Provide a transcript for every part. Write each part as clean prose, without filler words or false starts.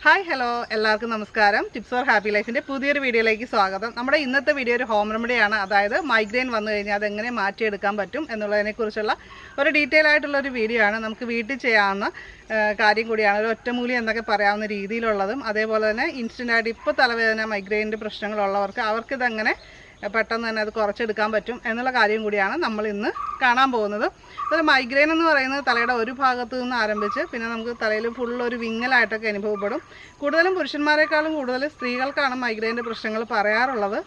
Hi hello എല്ലാവർക്കും നമസ്കാരം. Tips four happy ലൈഫിൻ്റെ പുതിയൊരു വീഡിയോയിലേക്ക് സ്വാഗതം. നമ്മുടെ ഇന്നത്തെ വീഡിയോ ഒരു ഹോം റെമഡിയാണ്. അതായത് മൈഗ്രെയിൻ വന്നു കഴിഞ്ഞാൽ അതെങ്ങനെ മാറ്റിയെടുക്കാൻ പറ്റും എന്നുള്ളതിനെക്കുറിച്ചുള്ള ഒരു ഡീറ്റെയിൽ ആയിട്ടുള്ളൊരു വീഡിയോ ആണ്. നമുക്ക് വീട്ടിൽ ചെയ്യാവുന്ന കാര്യം കൂടിയാണ്. ഒരു ഒറ്റമൂലി എന്നൊക്കെ പറയാവുന്ന രീതിയിലുള്ളതും അതേപോലെ തന്നെ ഇൻസ്റ്റൻ്റായിട്ട് ഇപ്പോൾ തലവേദന മൈഗ്രെയിൻ്റെ പ്രശ്നങ്ങളുള്ളവർക്ക് അവർക്കിതങ്ങനെ പെട്ടെന്ന് തന്നെ അത് കുറച്ചെടുക്കാൻ പറ്റും എന്നുള്ള കാര്യം കൂടിയാണ് നമ്മൾ ഇന്ന് കാണാൻ പോകുന്നത്. ഒരു മൈഗ്രെയിൻ എന്ന് പറയുന്നത് തലയുടെ ഒരു ഭാഗത്തു നിന്ന് ആരംഭിച്ച് പിന്നെ നമുക്ക് തലയിൽ ഫുള്ളൊരു വിങ്ങലായിട്ടൊക്കെ അനുഭവപ്പെടും. കൂടുതലും പുരുഷന്മാരെക്കാളും കൂടുതൽ സ്ത്രീകൾക്കാണ് മൈഗ്രെയിൻ്റെ പ്രശ്നങ്ങൾ പറയാറുള്ളത്.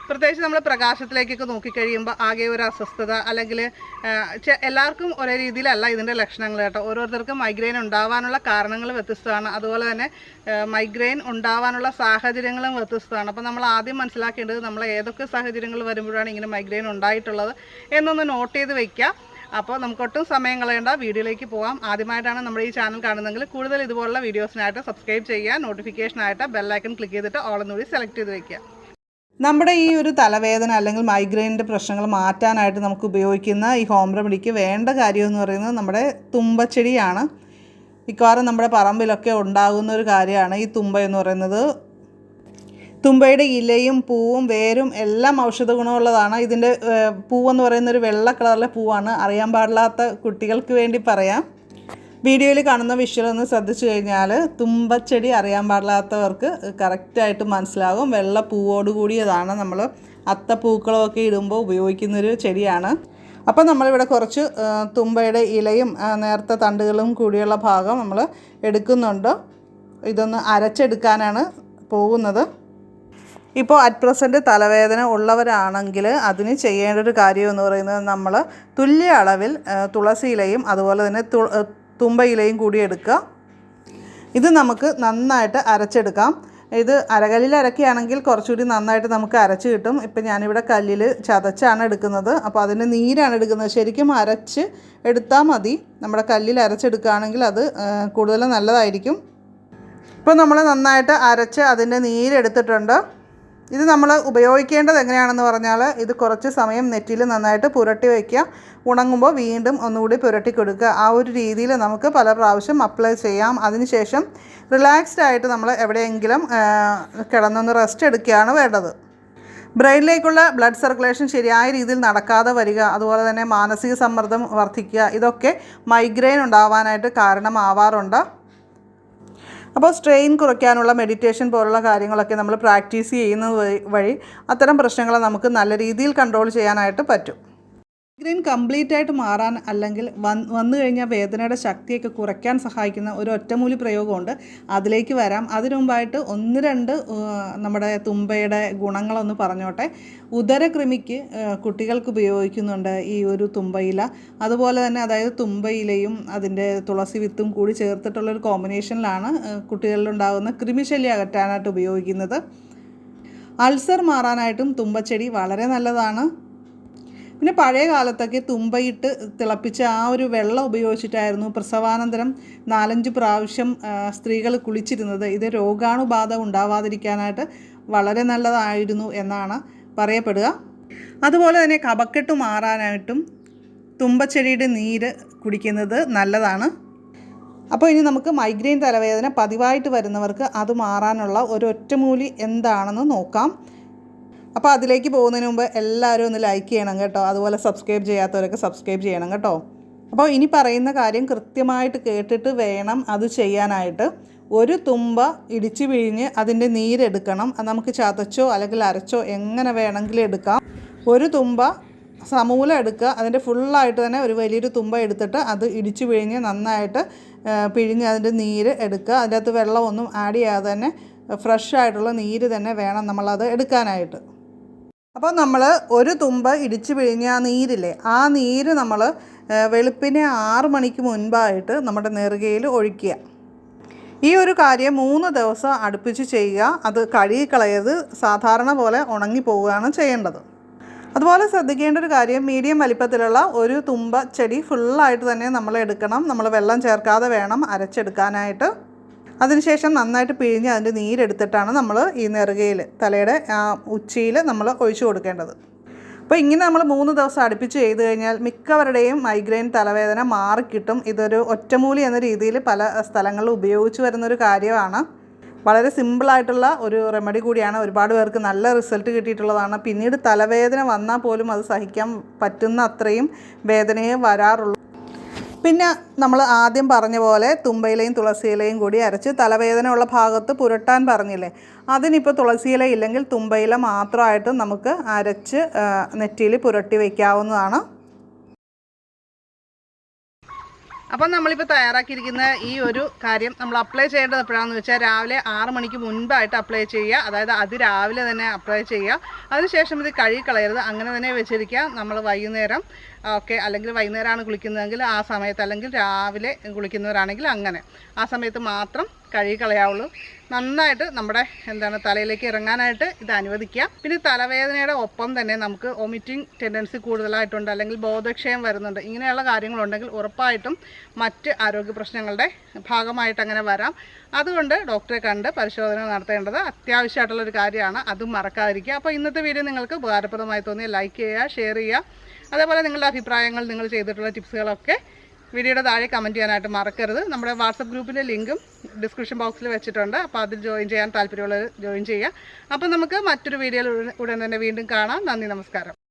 പ്രത്യേകിച്ച് നമ്മൾ പ്രകാശത്തിലേക്കൊക്കെ നോക്കിക്കഴിയുമ്പോൾ ആകെ ഒരു അസ്വസ്ഥത അല്ലെങ്കിൽ എല്ലാവർക്കും ഒരേ രീതിയിലല്ല ഇതിൻ്റെ ലക്ഷണങ്ങൾ കേട്ടോ. ഓരോരുത്തർക്കും മൈഗ്രെയിൻ ഉണ്ടാവാനുള്ള കാരണങ്ങൾ വ്യത്യസ്തമാണ്. അതുപോലെ തന്നെ മൈഗ്രെയിൻ ഉണ്ടാവാനുള്ള സാഹചര്യങ്ങളും വ്യത്യസ്തമാണ്. അപ്പോൾ നമ്മൾ ആദ്യം മനസ്സിലാക്കേണ്ടത് നമ്മൾ ഏതൊക്കെ സാഹചര്യങ്ങൾ വരുമ്പോഴാണ് ഇങ്ങനെ മൈഗ്രെയിൻ ഉണ്ടായിട്ടുള്ളത് എന്നൊന്ന് നോട്ട് ചെയ്ത് വയ്ക്കുക. അപ്പോൾ നമുക്കൊട്ടും സമയം കളയേണ്ട, വീഡിയോയിലേക്ക് പോകാം. ആദ്യമായിട്ടാണ് നമ്മുടെ ഈ ചാനൽ കാണുന്നതെങ്കിൽ കൂടുതൽ ഇതുപോലുള്ള വീഡിയോസിനായിട്ട് സബ്സ്ക്രൈബ് ചെയ്യുക, നോട്ടിഫിക്കേഷനായിട്ട് ബെല്ലൈക്കൺ ക്ലിക്ക് ചെയ്തിട്ട് ഓൾ എന്നുകൂടി സെലക്ട് ചെയ്ത് വയ്ക്കുക. നമ്മുടെ ഈ ഒരു തലവേദന അല്ലെങ്കിൽ മൈഗ്രെയിൻ്റെ പ്രശ്നങ്ങൾ മാറ്റാനായിട്ട് നമുക്ക് ഉപയോഗിക്കുന്ന ഈ ഹോം റെമഡിക്ക് വേണ്ട കാര്യമെന്ന് പറയുന്നത് നമ്മുടെ തുമ്പച്ചെടിയാണ്. മിക്കവാറും നമ്മുടെ പറമ്പിലൊക്കെ ഉണ്ടാകുന്ന ഒരു കാര്യമാണ് ഈ തുമ്പ എന്ന് പറയുന്നത്. തുമ്പയുടെ ഇലയും പൂവും വേരും എല്ലാം ഔഷധ ഗുണമുള്ളതാണ്. ഇതിൻ്റെ പൂവെന്ന് പറയുന്നൊരു വെള്ള കളറിലെ പൂവാണ്. അറിയാൻ പാടില്ലാത്ത കുട്ടികൾക്ക് വേണ്ടി പറയാം. വീഡിയോയിൽ കാണുന്ന വിഷ്വൽ ഒന്ന് ശ്രദ്ധിച്ചു കഴിഞ്ഞാൽ തുമ്പച്ചെടി അറിയാൻ പാടില്ലാത്തവർക്ക് കറക്റ്റായിട്ട് മനസ്സിലാകും. വെള്ള പൂവോട് കൂടിയതാണ്. നമ്മൾ അത്തപ്പൂക്കളമൊക്കെ ഇടുമ്പോൾ ഉപയോഗിക്കുന്നൊരു ചെടിയാണ്. അപ്പോൾ നമ്മളിവിടെ കുറച്ച് തുമ്പയുടെ ഇലയും നേർത്ത തണ്ടുകളും കൂടിയുള്ള ഭാഗം നമ്മൾ എടുക്കുന്നുണ്ട്. ഇതൊന്ന് അരച്ചെടുക്കാനാണ് പോകുന്നത്. ഇപ്പോൾ അറ്റ് പ്രസൻറ്റ് തലവേദന ഉള്ളവരാണെങ്കിൽ അതിന് ചെയ്യേണ്ട ഒരു കാര്യം എന്ന് പറയുന്നത് നമ്മൾ തുല്യ അളവിൽ തുളസി ഇലയും അതുപോലെ തന്നെ തുമ്പയിലയും കൂടി എടുക്കുക. ഇത് നമുക്ക് നന്നായിട്ട് അരച്ചെടുക്കാം. ഇത് അരകല്ലിൽ അരക്കുകയാണെങ്കിൽ കുറച്ചുകൂടി നന്നായിട്ട് നമുക്ക് അരച്ച് കിട്ടും. ഇപ്പം ഞാനിവിടെ കല്ലിൽ ചതച്ചാണ് എടുക്കുന്നത്. അപ്പോൾ അതിൻ്റെ നീരാണ് എടുക്കുന്നത്. ശരിക്കും അരച്ച് എടുത്താൽ മതി. നമ്മുടെ കല്ലിൽ അരച്ചെടുക്കുകയാണെങ്കിൽ അത് കൂടുതൽ നല്ലതായിരിക്കും. ഇപ്പോൾ നമ്മൾ നന്നായിട്ട് അരച്ച് അതിൻ്റെ നീരെടുത്തിട്ടുണ്ട്. ഇത് നമ്മൾ ഉപയോഗിക്കേണ്ടത് എങ്ങനെയാണെന്ന് പറഞ്ഞാൽ ഇത് കുറച്ച് സമയം നെറ്റിയിൽ നന്നായിട്ട് പുരട്ടി വയ്ക്കുക. ഉണങ്ങുമ്പോൾ വീണ്ടും ഒന്നുകൂടി പുരട്ടി കൊടുക്കുക. ആ ഒരു രീതിയിൽ നമുക്ക് പല പ്രാവശ്യം അപ്ലൈ ചെയ്യാം. അതിനുശേഷം റിലാക്സ്ഡ് ആയിട്ട് നമ്മൾ എവിടെയെങ്കിലും കിടന്നൊന്ന് റെസ്റ്റ് എടുക്കുകയാണ് വേണ്ടത്. ബ്രെയിനിലേക്കുള്ള ബ്ലഡ് സർക്കുലേഷൻ ശരിയായ രീതിയിൽ നടക്കാതെ വരിക, അതുപോലെ തന്നെ മാനസിക സമ്മർദ്ദം വർദ്ധിക്കുക, ഇതൊക്കെ മൈഗ്രെയിൻ ഉണ്ടാവാനായിട്ട് കാരണമാവാറുണ്ട്. അപ്പോൾ സ്ട്രെയിൻ കുറയ്ക്കാനുള്ള മെഡിറ്റേഷൻ പോലുള്ള കാര്യങ്ങളൊക്കെ നമ്മൾ പ്രാക്ടീസ് ചെയ്യുന്നത് വഴി അത്തരം പ്രശ്നങ്ങളെ നമുക്ക് നല്ല രീതിയിൽ കൺട്രോൾ ചെയ്യാനായിട്ട് പറ്റും. മൈഗ്രെയിൻ കംപ്ലീറ്റ് ആയിട്ട് മാറാൻ അല്ലെങ്കിൽ വന്നു കഴിഞ്ഞാൽ വേദനയുടെ ശക്തിയൊക്കെ കുറയ്ക്കാൻ സഹായിക്കുന്ന ഒരു ഒറ്റമൂലി പ്രയോഗമുണ്ട്. അതിലേക്ക് വരാം. അതിനു മുമ്പായിട്ട് ഒന്ന് രണ്ട് നമ്മുടെ തുമ്പയുടെ ഗുണങ്ങളൊന്ന് പറഞ്ഞോട്ടെ. ഉദരകൃമിക്ക് കുട്ടികൾക്ക് ഉപയോഗിക്കുന്നുണ്ട് ഈ ഒരു തുമ്പയില. അതുപോലെ തന്നെ അതായത് തുമ്പയിലയും അതിൻ്റെ തുളസി വിത്തും കൂടി ചേർത്തിട്ടുള്ളൊരു കോമ്പിനേഷനിലാണ് കുട്ടികളിലുണ്ടാകുന്ന കൃമിശല്യം അകറ്റാനായിട്ട് ഉപയോഗിക്കുന്നത്. അൾസർ മാറാനായിട്ടും തുമ്പച്ചെടി വളരെ നല്ലതാണ്. പിന്നെ പഴയ കാലത്തൊക്കെ തുമ്പയിട്ട് തിളപ്പിച്ച ആ ഒരു വെള്ളം ഉപയോഗിച്ചിട്ടായിരുന്നു പ്രസവാനന്തരം 4-5 പ്രാവശ്യം സ്ത്രീകൾ കുളിച്ചിരുന്നത്. ഇത് രോഗാണുബാധ ഉണ്ടാവാതിരിക്കാനായിട്ട് വളരെ നല്ലതായിരുന്നു എന്നാണ് പറയപ്പെടുക. അതുപോലെ തന്നെ കഫക്കെട്ട് മാറാനായിട്ടും തുമ്പച്ചെടിയുടെ നീര് കുടിക്കുന്നത് നല്ലതാണ്. അപ്പോൾ ഇനി നമുക്ക് മൈഗ്രെയിൻ തലവേദന പതിവായിട്ട് വരുന്നവർക്ക് അത് മാറാനുള്ള ഒരു ഒറ്റമൂലി എന്താണെന്ന് നോക്കാം. അപ്പോൾ അതിലേക്ക് പോകുന്നതിന് മുമ്പ് എല്ലാവരും ഒന്ന് ലൈക്ക് ചെയ്യണം കേട്ടോ. അതുപോലെ സബ്സ്ക്രൈബ് ചെയ്യാത്തവരൊക്കെ സബ്സ്ക്രൈബ് ചെയ്യണം കേട്ടോ. അപ്പോൾ ഇനി പറയുന്ന കാര്യം കൃത്യമായിട്ട് കേട്ടിട്ട് വേണം അത് ചെയ്യാനായിട്ട്. ഒരു തുമ്പ ഇടിച്ചു പിഴിഞ്ഞ് അതിൻ്റെ നീരെടുക്കണം. അത് നമുക്ക് ചതച്ചോ അല്ലെങ്കിൽ അരച്ചോ എങ്ങനെ വേണമെങ്കിലും എടുക്കാം. ഒരു തുമ്പ സമൂലം എടുക്കുക. അതിൻ്റെ ഫുള്ളായിട്ട് തന്നെ ഒരു വലിയൊരു തുമ്പ എടുത്തിട്ട് അത് ഇടിച്ചു പിഴിഞ്ഞ് നന്നായിട്ട് പിഴിഞ്ഞ് അതിൻ്റെ നീര് എടുക്കുക. അതിൻ്റെ അകത്ത് വെള്ളമൊന്നും ആഡ് ചെയ്യാതെ തന്നെ ഫ്രഷ് ആയിട്ടുള്ള നീര് തന്നെ വേണം നമ്മളത് എടുക്കാനായിട്ട്. അപ്പോൾ നമ്മൾ ഒരു തുമ്പ ഇടിച്ച് പിഴിഞ്ഞ ആ നീരില്ലേ, ആ നീര് നമ്മൾ വെളുപ്പിനെ 6 മണിക്ക് മുൻപായിട്ട് നമ്മുടെ നെറുകയിൽ ഒഴിക്കുക. ഈ ഒരു കാര്യം 3 ദിവസം അടുപ്പിച്ച് ചെയ്യുക. അത് കഴുകിക്കളയത് സാധാരണ പോലെ ഉണങ്ങിപ്പോവുകയാണ് ചെയ്യേണ്ടത്. അതുപോലെ ശ്രദ്ധിക്കേണ്ട ഒരു കാര്യം, മീഡിയം വലിപ്പത്തിലുള്ള ഒരു തുമ്പ ചെടി ഫുള്ളായിട്ട് തന്നെ നമ്മൾ എടുക്കണം. നമ്മൾ വെള്ളം ചേർക്കാതെ വേണം അരച്ചെടുക്കാനായിട്ട്. അതിനുശേഷം നന്നായിട്ട് പിഴിഞ്ഞ് അതിൻ്റെ നീരെടുത്തിട്ടാണ് നമ്മൾ ഈ നെറുകയിൽ തലയുടെ ഉച്ചിയിൽ നമ്മൾ ഒഴിച്ചു കൊടുക്കേണ്ടത്. അപ്പോൾ ഇങ്ങനെ നമ്മൾ 3 ദിവസം അടുപ്പിച്ച് ചെയ്ത് കഴിഞ്ഞാൽ മിക്കവരുടെയും മൈഗ്രെയിൻ തലവേദന മാറിക്കിട്ടും. ഇതൊരു ഒറ്റമൂലി എന്ന രീതിയിൽ പല സ്ഥലങ്ങളിൽ ഉപയോഗിച്ച് വരുന്നൊരു കാര്യമാണ്. വളരെ സിമ്പിളായിട്ടുള്ള ഒരു റെമഡി കൂടിയാണ്. ഒരുപാട് പേർക്ക് നല്ല റിസൾട്ട് കിട്ടിയിട്ടുള്ളതാണ്. പിന്നീട് തലവേദന വന്നാൽ പോലും അത് സഹിക്കാൻ പറ്റുന്ന അത്രയും വേദനയെ വരാറുള്ളൂ. പിന്നെ നമ്മൾ ആദ്യം പറഞ്ഞ പോലെ തുമ്പയിലയും തുളസിയിലയും കൂടി അരച്ച് തലവേദന ഉള്ള ഭാഗത്ത് പുരട്ടാൻ പറഞ്ഞില്ലേ, അതിനിപ്പോൾ തുളസിയില ഇല്ലെങ്കിൽ തുമ്പയില മാത്രമായിട്ട് നമുക്ക് അരച്ച് നെറ്റിയിൽ പുരട്ടി വയ്ക്കാവുന്നതാണ്. അപ്പം നമ്മളിപ്പോൾ തയ്യാറാക്കിയിരിക്കുന്ന ഈ ഒരു കാര്യം നമ്മൾ അപ്ലൈ ചെയ്യേണ്ടത് എപ്പോഴാണെന്ന് വെച്ചാൽ രാവിലെ 6 മണിക്ക് മുൻപായിട്ട് അപ്ലൈ ചെയ്യുക. അതായത് അതിരാവിലെ തന്നെ അപ്ലൈ ചെയ്യുക. അതിനുശേഷം ഇത് കഴുകിക്കളയരുത്, അങ്ങനെ തന്നെ വെച്ചിരിക്കുക. നമ്മൾ വൈകുന്നേരം അല്ലെങ്കിൽ വൈകുന്നേരമാണ് കുളിക്കുന്നതെങ്കിൽ ആ സമയത്ത്, അല്ലെങ്കിൽ രാവിലെ കുളിക്കുന്നവരാണെങ്കിൽ അങ്ങനെ ആ സമയത്ത് മാത്രം കഴുകിക്കളയാവുള്ളൂ. നന്നായിട്ട് നമ്മുടെ തലയിലേക്ക് ഇറങ്ങാനായിട്ട് ഇത് അനുവദിക്കുക. പിന്നെ തലവേദനയുടെ ഒപ്പം തന്നെ നമുക്ക് വൊമിറ്റിംഗ് ടെൻഡൻസി കൂടുതലായിട്ടുണ്ട്, അല്ലെങ്കിൽ ബോധക്ഷയം വരുന്നുണ്ട്, ഇങ്ങനെയുള്ള കാര്യങ്ങളുണ്ടെങ്കിൽ ഉറപ്പായിട്ടും മറ്റ് ആരോഗ്യ പ്രശ്നങ്ങളുടെ ഭാഗമായിട്ട് അങ്ങനെ വരാം. അതുകൊണ്ട് ഡോക്ടറെ കണ്ട് പരിശോധന നടത്തേണ്ടത് അത്യാവശ്യമായിട്ടുള്ളൊരു കാര്യമാണ്. അതും മറക്കാതിരിക്കുക. അപ്പോൾ ഇന്നത്തെ വീഡിയോ നിങ്ങൾക്ക് ഉപകാരപ്രദമായി തോന്നിയാൽ ലൈക്ക് ചെയ്യുക, ഷെയർ ചെയ്യുക. അതേപോലെ നിങ്ങളുടെ അഭിപ്രായങ്ങൾ, നിങ്ങൾ ചെയ്തിട്ടുള്ള ടിപ്സുകളൊക്കെ വീഡിയോയുടെ താഴെ കമൻറ്റ് ചെയ്യാനായിട്ട് മറക്കരുത്. നമ്മുടെ വാട്സപ്പ് ഗ്രൂപ്പിൻ്റെ ലിങ്കും ഡിസ്ക്രിപ്ഷൻ ബോക്സിൽ വെച്ചിട്ടുണ്ട്. അപ്പോൾ അതിൽ ജോയിൻ ചെയ്യാൻ താല്പര്യമുള്ളവർ ജോയിൻ ചെയ്യുക. അപ്പോൾ നമുക്ക് മറ്റൊരു വീഡിയോയിൽ ഉടൻ തന്നെ വീണ്ടും കാണാം. നന്ദി, നമസ്കാരം.